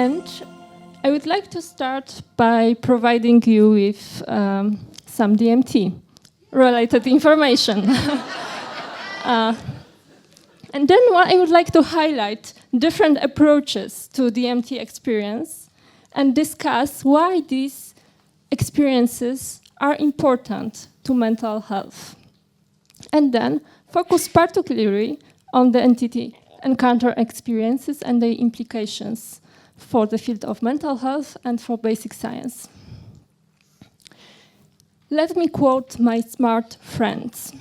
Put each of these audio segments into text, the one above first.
And I would like to start by providing you with some DMT-related information. And then I would like to highlight different approaches to DMT experience and discuss why these experiences are important to mental health. And then focus particularly on the entity encounter experiences and their implications for the field of mental health and for basic science. Let me quote my smart friends.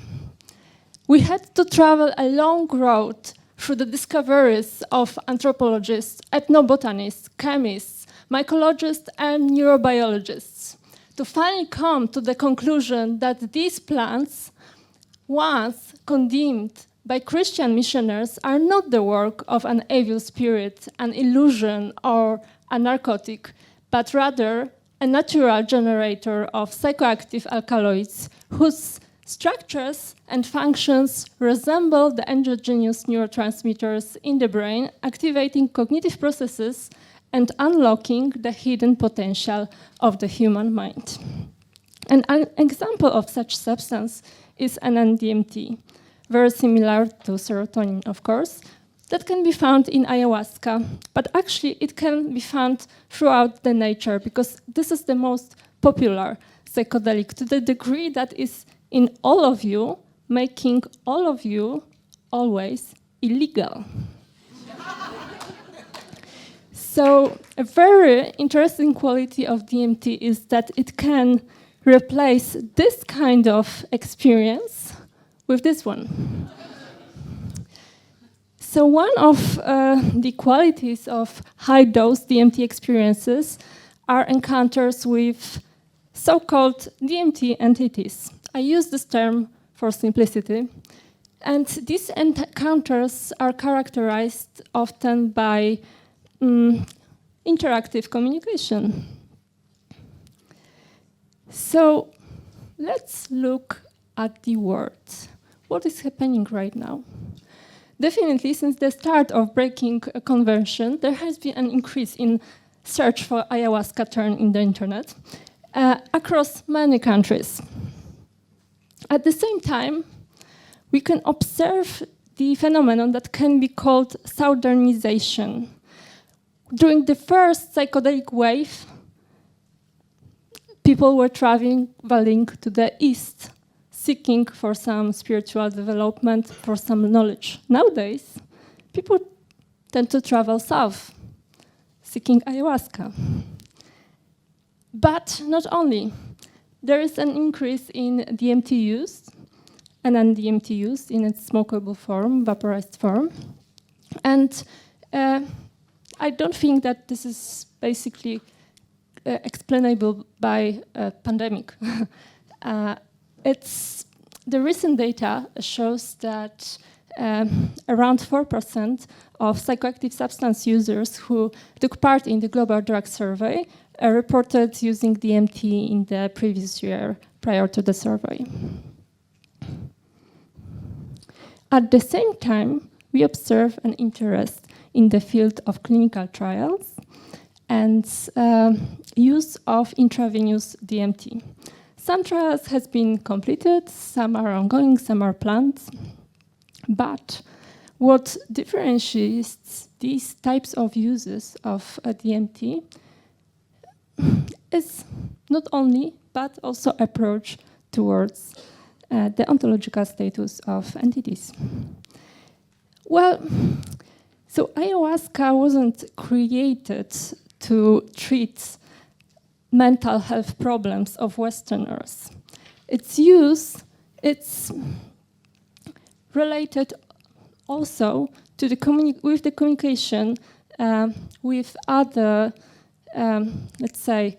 We had to travel a long road through the discoveries of anthropologists, ethnobotanists, chemists, mycologists, and neurobiologists to finally come to the conclusion that these plants, once condemned by Christian missionaries, are not the work of an evil spirit, an illusion, or a narcotic, but rather a natural generator of psychoactive alkaloids whose structures and functions resemble the endogenous neurotransmitters in the brain, activating cognitive processes and unlocking the hidden potential of the human mind. An example of such substance is N N-DMT, very similar to serotonin, of course, that can be found in ayahuasca, but actually it can be found throughout the nature because this is the most popular psychedelic to the degree that is in all of you, making all of you always illegal. So a very interesting quality of DMT is that it can replace this kind of experience with this one. So one of the qualities of high-dose DMT experiences are encounters with so-called DMT entities. I use this term for simplicity. And these encounters are characterized often by interactive communication. So let's look at the words. What is happening right now? Definitely, since the start of breaking a convention, there has been an increase in search for ayahuasca term in the internet across many countries. At the same time, we can observe the phenomenon that can be called southernization. During the first psychedelic wave, people were traveling to the east, seeking for some spiritual development, for some knowledge. Nowadays, people tend to travel south, seeking ayahuasca. But not only. There is an increase in DMT use, and N-DMT use in its smokable form, vaporized form. And I don't think that this is basically explainable by a pandemic. The recent data shows that around 4% of psychoactive substance users who took part in the Global Drug Survey reported using DMT in the previous year prior to the survey. At the same time, we observe an interest in the field of clinical trials and use of intravenous DMT. Some trials have been completed, some are ongoing, some are planned. But what differentiates these types of uses of DMT is not only, but also approach towards the ontological status of entities. Well, so ayahuasca wasn't created to treat mental health problems of Westerners. Its use, it's related also to the communication with other, let's say,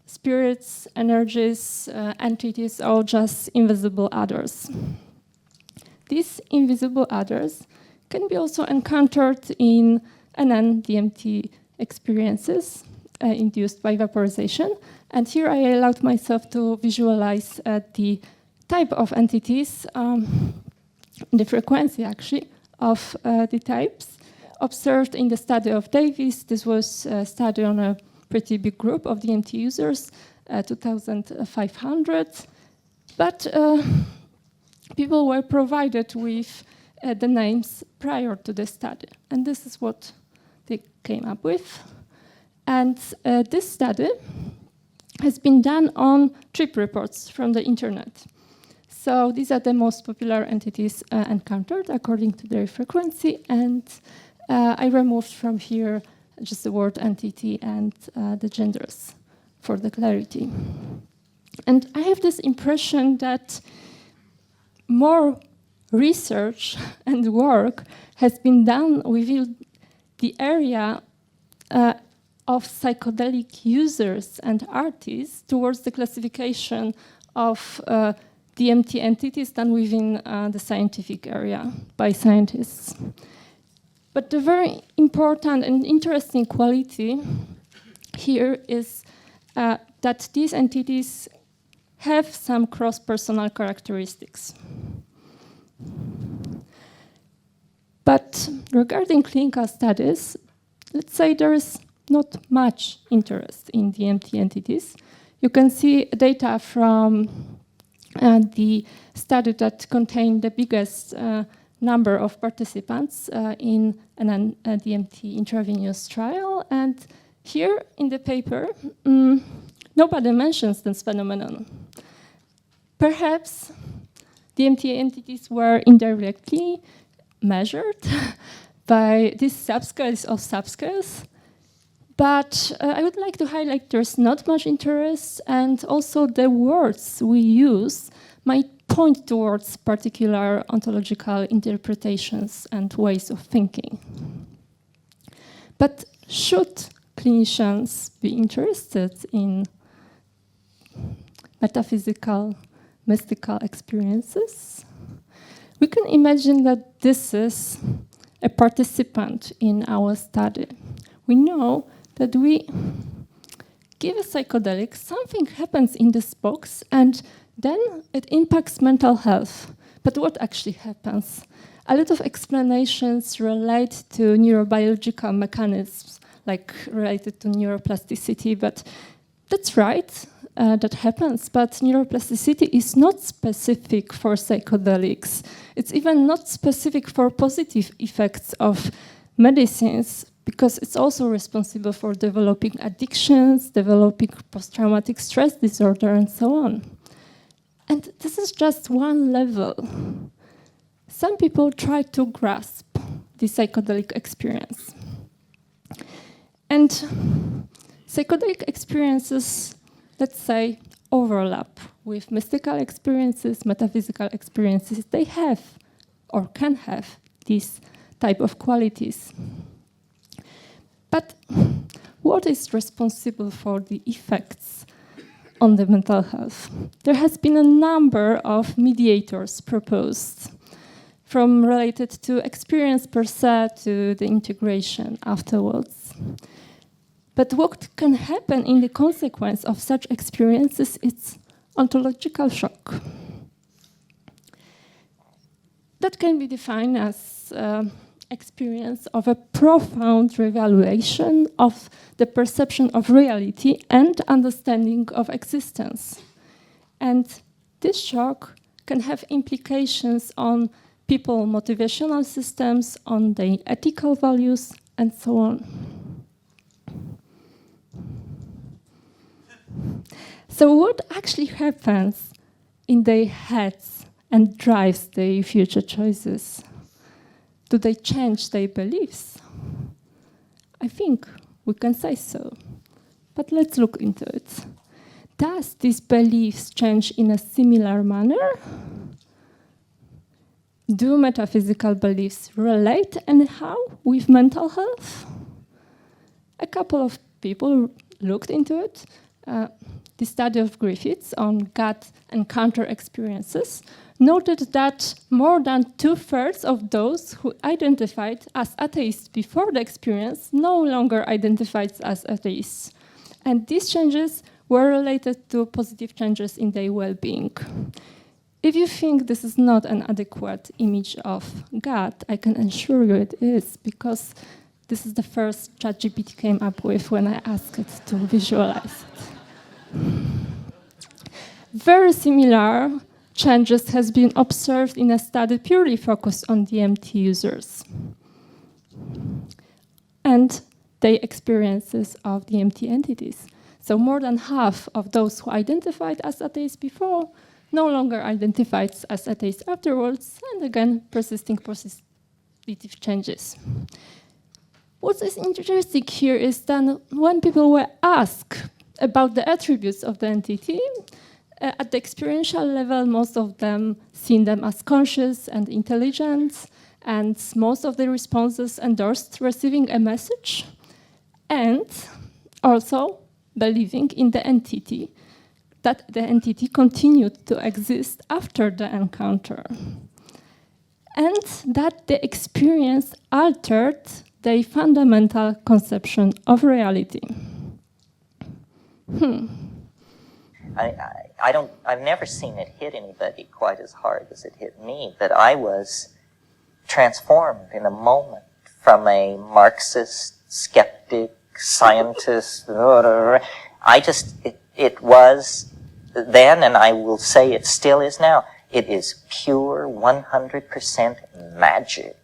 spirits, energies, entities, or just invisible others. These invisible others can be also encountered in N N-DMT experiences induced by vaporization. And here I allowed myself to visualize the type of entities, the frequency actually of the types. observed in the study of Davis. This was a study on a pretty big group of DMT users, 2,500. But people were provided with the names prior to the study. And this is what they came up with. And this study has been done on trip reports from the internet. So these are the most popular entities encountered according to their frequency. And I removed from here just the word entity and the genders for the clarity. And I have this impression that more research and work has been done within the area of psychedelic users and artists towards the classification of DMT entities than within the scientific area by scientists. But the very important and interesting quality here is that these entities have some cross-personal characteristics. But regarding clinical studies, let's say there is not much interest in DMT entities. You can see data from the study that contained the biggest number of participants in an N-DMT intravenous trial. And here in the paper, nobody mentions this phenomenon. Perhaps DMT entities were indirectly measured by these subscales of subscales. But I would like to highlight there's not much interest, and also the words we use might point towards particular ontological interpretations and ways of thinking. But should clinicians be interested in metaphysical, mystical experiences? We can imagine that this is a participant in our study. We know that we give a psychedelic, something happens in this box, and then it impacts mental health. But what actually happens? A lot of explanations relate to neurobiological mechanisms, like related to neuroplasticity, but that's right, that happens, but neuroplasticity is not specific for psychedelics. It's even not specific for positive effects of medicines, because it's also responsible for developing addictions, developing post-traumatic stress disorder, and so on. And this is just one level. Some people try to grasp the psychedelic experience. And psychedelic experiences, let's say, overlap with mystical experiences, metaphysical experiences. They have or can have these type of qualities. But what is responsible for the effects on the mental health? There has been a number of mediators proposed, from related to experience per se to the integration afterwards. But what can happen in the consequence of such experiences is ontological shock. That can be defined as experience of a profound revaluation of the perception of reality and understanding of existence. And this shock can have implications on people's motivational systems, on their ethical values, and so on. So what actually happens in their heads and drives their future choices? Do they change their beliefs? I think we can say so. But let's look into it. Does these beliefs change in a similar manner? Do metaphysical beliefs relate anyhow with mental health? A couple of people looked into it. The study of Griffiths on gut and counter experiences noted that more than 2/3 of those who identified as atheists before the experience no longer identified as atheists. And these changes were related to positive changes in their well-being. If you think this is not an adequate image of God, I can assure you it is, because this is the first ChatGPT came up with when I asked it to visualize it. Very similar changes has been observed in a study purely focused on DMT users and their experiences of DMT entities. So more than half of those who identified as atheists before no longer identified as atheists afterwards, and again, persisting positive changes. What is interesting here is that when people were asked about the attributes of the entity, at the experiential level, most of them seen them as conscious and intelligent, and most of the responses endorsed receiving a message, and also believing in the entity, that the entity continued to exist after the encounter, and that the experience altered their fundamental conception of reality. I've never seen it hit anybody quite as hard as it hit me, but I was transformed in a moment from a Marxist, skeptic, scientist. It was then, and I will say it still is now, it is pure 100% magic.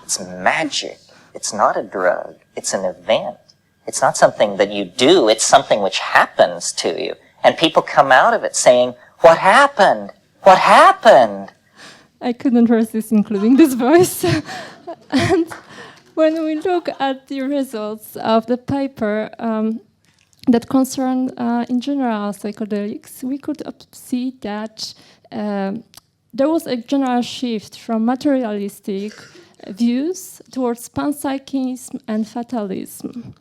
It's magic. It's not a drug. It's an event. It's not something that you do. It's something which happens to you. And people come out of it saying, "What happened? What happened?" I couldn't resist including this voice. And when we look at the results of the paper that concern, in general, psychedelics, we could see that there was a general shift from materialistic views towards panpsychism and fatalism.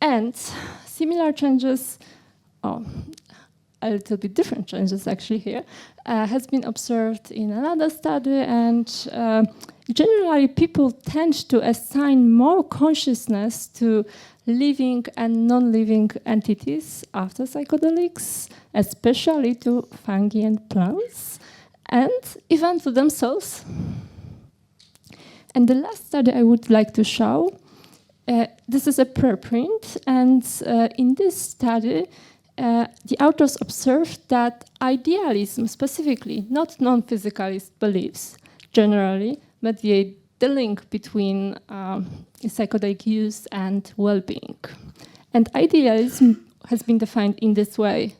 And similar changes, a little bit different changes actually here, has been observed in another study, and generally people tend to assign more consciousness to living and non-living entities after psychedelics, especially to fungi and plants, and even to themselves. And the last study I would like to show, this is a preprint, and in this study, the authors observed that idealism, specifically, not non-physicalist beliefs, generally mediate the link between psychedelic use and well-being. And idealism has been defined in this way.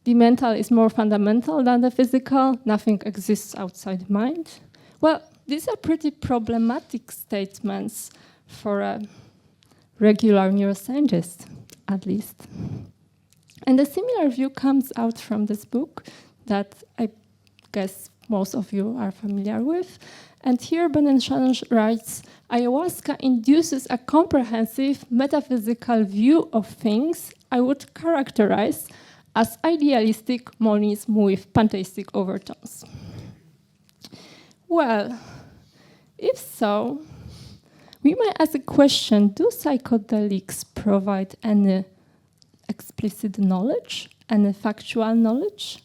The mental is more fundamental than the physical. Nothing exists outside mind. Well, these are pretty problematic statements for a regular neuroscientist, at least. And a similar view comes out from this book that I guess most of you are familiar with. And here Ben and Shannon writes, ayahuasca induces a comprehensive metaphysical view of things I would characterize as idealistic monism with pantheistic overtones. Well, if so, we might ask a question, do psychedelics provide any explicit knowledge, any factual knowledge?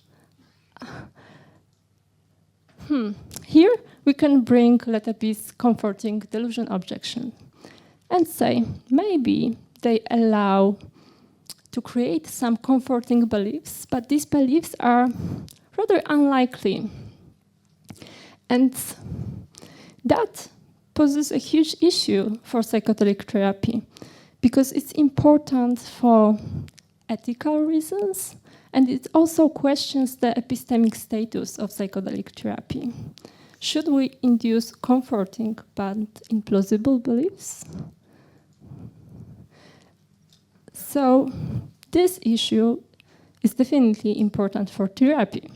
Here we can bring Letepy's comforting delusion objection and say maybe they allow to create some comforting beliefs, but these beliefs are rather unlikely. And that poses a huge issue for psychedelic therapy because it's important for ethical reasons, and it also questions the epistemic status of psychedelic therapy. Should we induce comforting but implausible beliefs? So this issue is definitely important for therapy,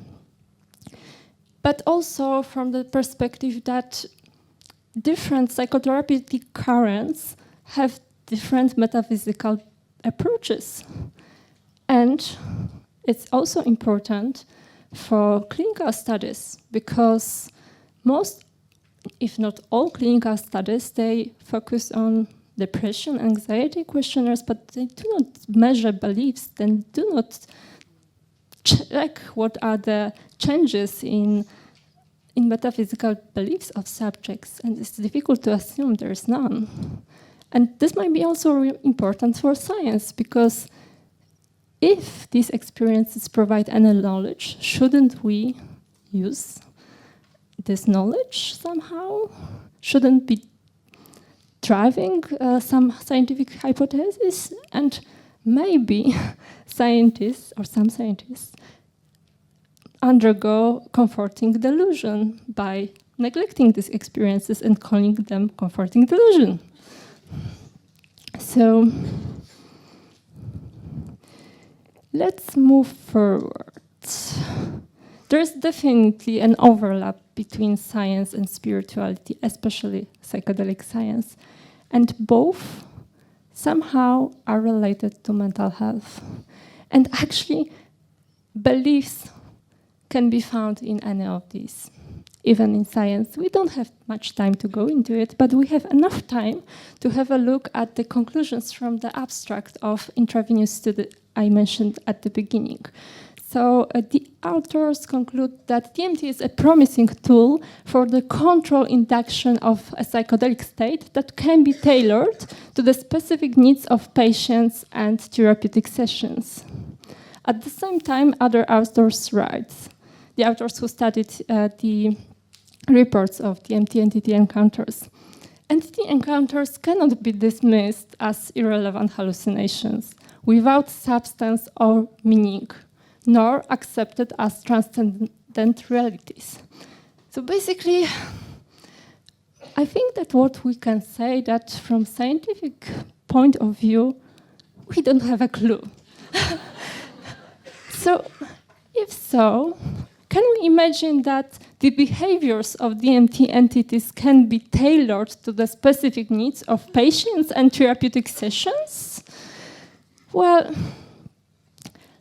but also from the perspective that different psychotherapeutic currents have different metaphysical approaches. And it's also important for clinical studies because most, if not all clinical studies, they focus on depression, anxiety questionnaires, but they do not measure beliefs, they do not check what are the changes in metaphysical beliefs of subjects, and it's difficult to assume there's none. And this might be also important for science, because if these experiences provide any knowledge, shouldn't we use this knowledge somehow? Shouldn't be driving some scientific hypothesis? And maybe scientists, or some scientists, undergo comforting delusion by neglecting these experiences and calling them comforting delusion. So let's move forward. There's definitely an overlap between science and spirituality, especially psychedelic science, and both somehow are related to mental health. And actually, beliefs can be found in any of these. Even in science, we don't have much time to go into it, but we have enough time to have a look at the conclusions from the abstract of intravenous study I mentioned at the beginning. So the authors conclude that DMT is a promising tool for the control induction of a psychedelic state that can be tailored to the specific needs of patients and therapeutic sessions. At the same time, other authors write, the authors who studied the reports of DMT entity encounters. Entity encounters cannot be dismissed as irrelevant hallucinations without substance or meaning, nor accepted as transcendent realities. So basically, I think that what we can say that from scientific point of view, we don't have a clue. So, if so, can we imagine that the behaviors of DMT entities can be tailored to the specific needs of patients and therapeutic sessions? Well,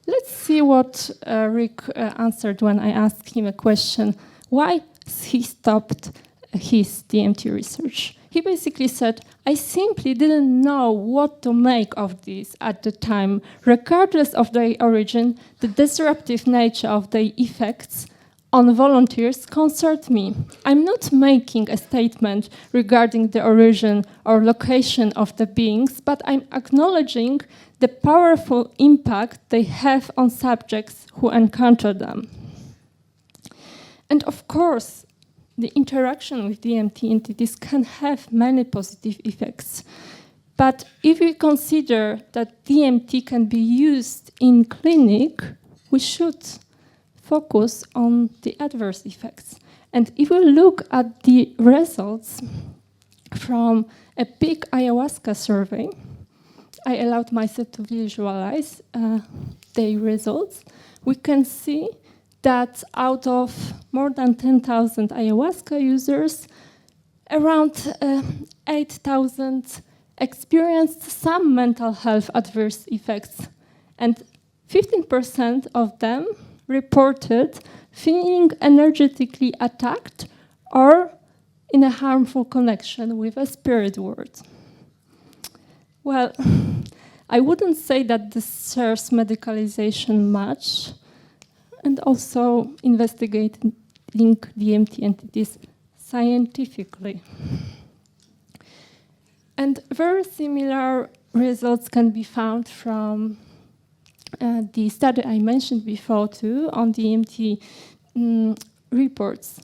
let's see what Rick answered when I asked him a question. Why he stopped his DMT research? He basically said, I simply didn't know what to make of these at the time. Regardless of their origin, the disruptive nature of their effects on volunteers concerned me. I'm not making a statement regarding the origin or location of the beings, but I'm acknowledging the powerful impact they have on subjects who encounter them. And of course, the interaction with DMT entities can have many positive effects. But if we consider that DMT can be used in clinic, we should focus on the adverse effects. And if we look at the results from a big ayahuasca survey, I allowed myself to visualize the results. We can see that out of more than 10,000 ayahuasca users, around 8,000 experienced some mental health adverse effects, and 15% of them reported feeling energetically attacked or in a harmful connection with a spirit world. Well, I wouldn't say that this serves medicalization much, and also investigating DMT entities scientifically. And very similar results can be found from the study I mentioned before too on DMT reports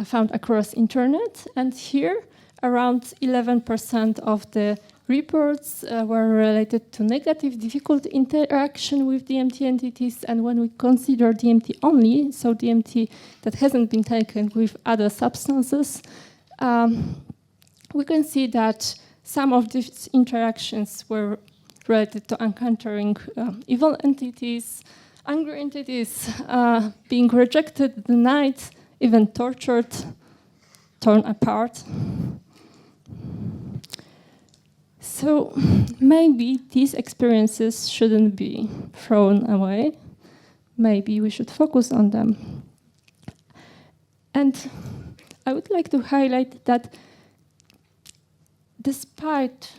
found across internet. And here, around 11% of the reports were related to negative, difficult interaction with DMT entities, and when we consider DMT only, so DMT that hasn't been taken with other substances, we can see that some of these interactions were related to encountering evil entities, angry entities, being rejected, denied, even tortured, torn apart. So maybe these experiences shouldn't be thrown away. Maybe we should focus on them. And I would like to highlight that despite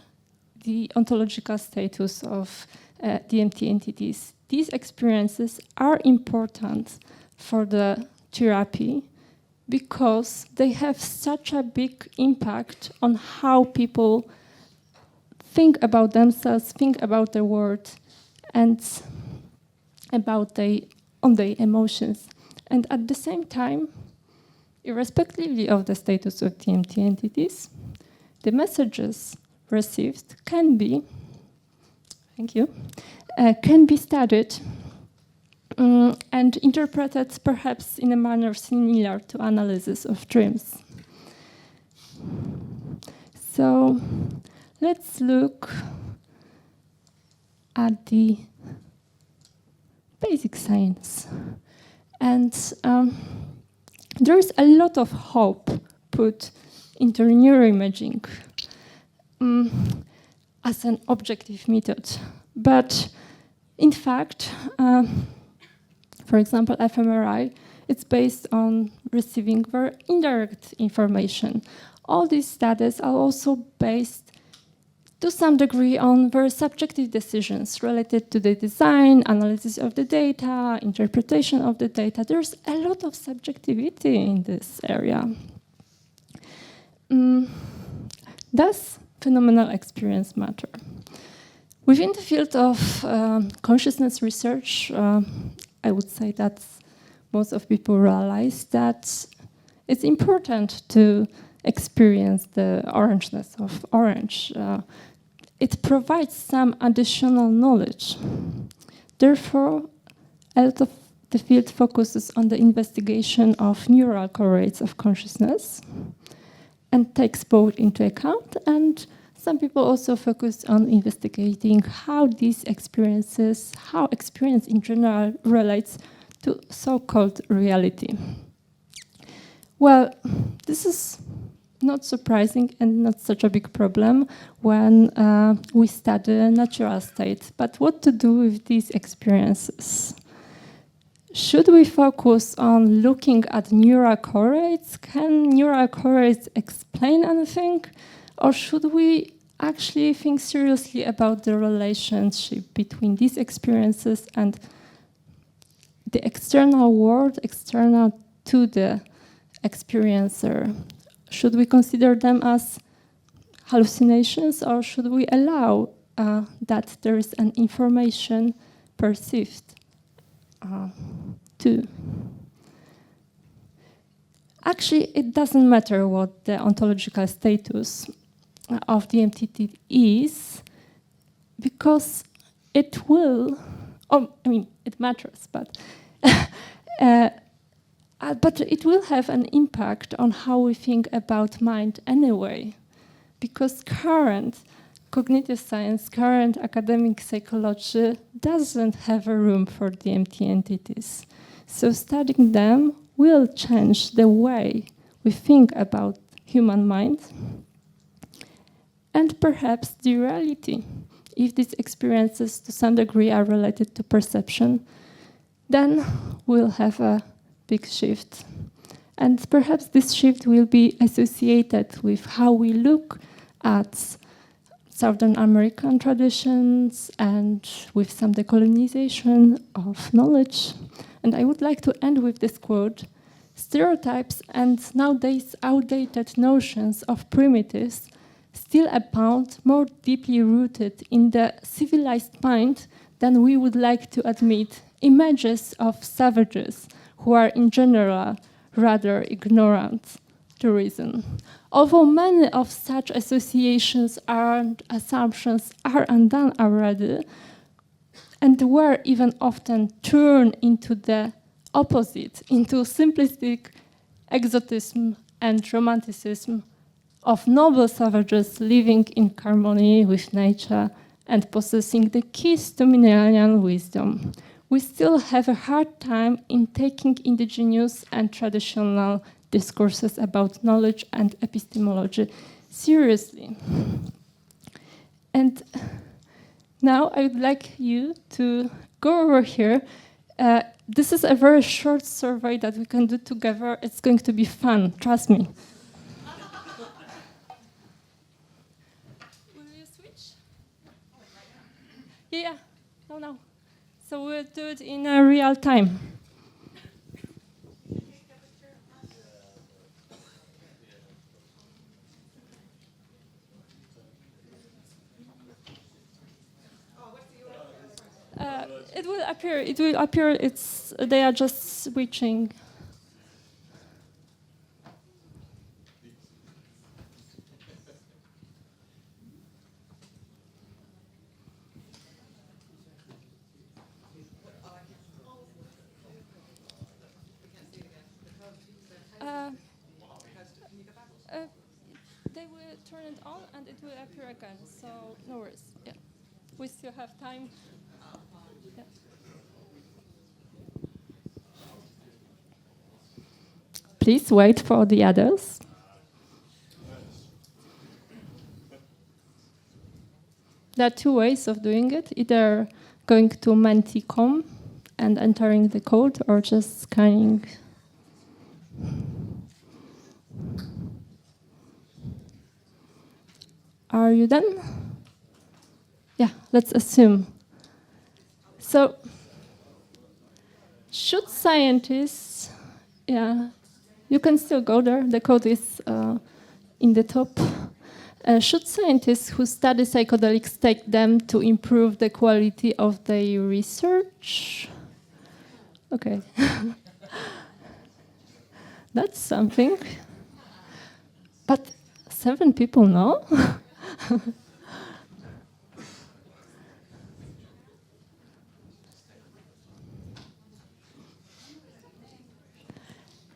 the ontological status of DMT entities, these experiences are important for the therapy because they have such a big impact on how people think about themselves, think about the world, and about their emotions. And at the same time, irrespectively of the status of DMT entities, the messages received can be, can be studied and interpreted perhaps in a manner similar to analysis of dreams. So let's look at the basic science. And there is a lot of hope put into neuroimaging as an objective method. But in fact, for example, fMRI, it's based on receiving very indirect information. All these studies are also based to some degree on very subjective decisions related to the design, analysis of the data, interpretation of the data. There's a lot of subjectivity in this area. Does phenomenal experience matter? Within the field of consciousness research, I would say that most of people realize that it's important to experience the orangeness of orange. It provides some additional knowledge. Therefore, a lot of the field focuses on the investigation of neural correlates of consciousness and takes both into account. And some people also focus on investigating how these experiences, how experience in general relates to so-called reality. Well, this is not surprising and not such a big problem when we study a natural state. But what to do with these experiences? Should we focus on looking at neural correlates? Can neural correlates explain anything? Or should we actually think seriously about the relationship between these experiences and the external world, external to the experiencer? Should we consider them as hallucinations, or should we allow that there is an information perceived too? Actually, it doesn't matter what the ontological status of the DMT is, because it will, it matters, but but it will have an impact on how we think about mind anyway, because current cognitive science, current academic psychology doesn't have a room for DMT entities. So studying them will change the way we think about human mind and perhaps the reality. If these experiences to some degree are related to perception, then we'll have a big shift. And perhaps this shift will be associated with how we look at Southern American traditions and with some decolonization of knowledge. And I would like to end with this quote: "Stereotypes and nowadays outdated notions of primitives still abound, more deeply rooted in the civilized mind than we would like to admit. Images of savages who are in general rather ignorant to reason." Although many of such associations and assumptions are undone already, and were even often turned into the opposite, into simplistic exotism and romanticism of noble savages living in harmony with nature and possessing the keys to millennial wisdom, we still have a hard time in taking indigenous and traditional discourses about knowledge and epistemology seriously. And now I would like you to go over here. This is a very short survey that we can do together. It's going to be fun, trust me. Will you switch? Yeah, no. So we'll do it in real time. It will appear. It will appear. They are just switching. They will turn it on and it will appear again. So no worries. Yeah, we still have time. Yeah. Please wait for the others. There are two ways of doing it: either going to menti.com and entering the code, or just scanning. Are you done? Yeah, let's assume. So, should scientists, yeah, you can still go there, the code is in the top. Should scientists who study psychedelics take them to improve the quality of their research? Okay. That's something. But 7 people know?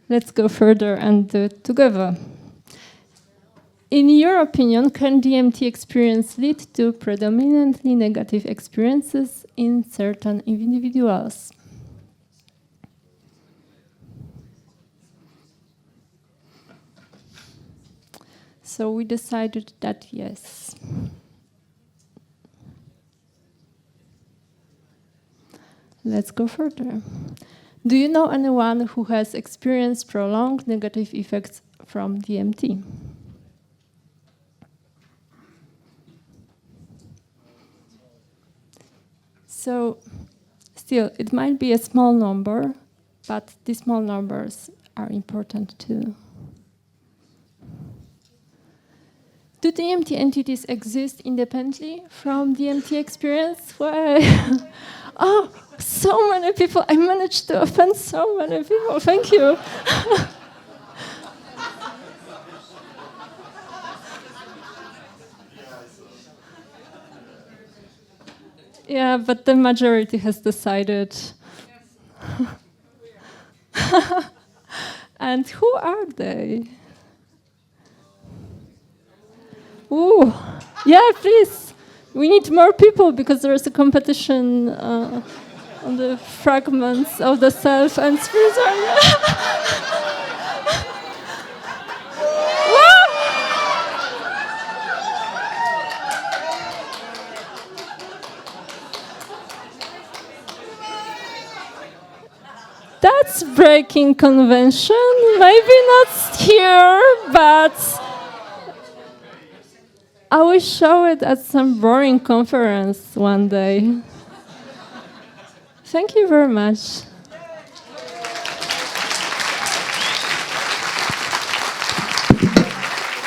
Let's go further and do it together. In your opinion, can DMT experience lead to predominantly negative experiences in certain individuals? So we decided that yes. Let's go further. Do you know anyone who has experienced prolonged negative effects from DMT? So, still, it might be a small number, but these small numbers are important too. Do DMT entities exist independently from DMT experience? Why? Oh, so many people. I managed to offend so many people. Thank you. Yeah, but the majority has decided. And who are they? Ooh, yeah, please. We need more people because there is a competition on the fragments of the self and spirit. That's breaking convention. Maybe not here, but I will show it at some boring conference one day. Thank you very much.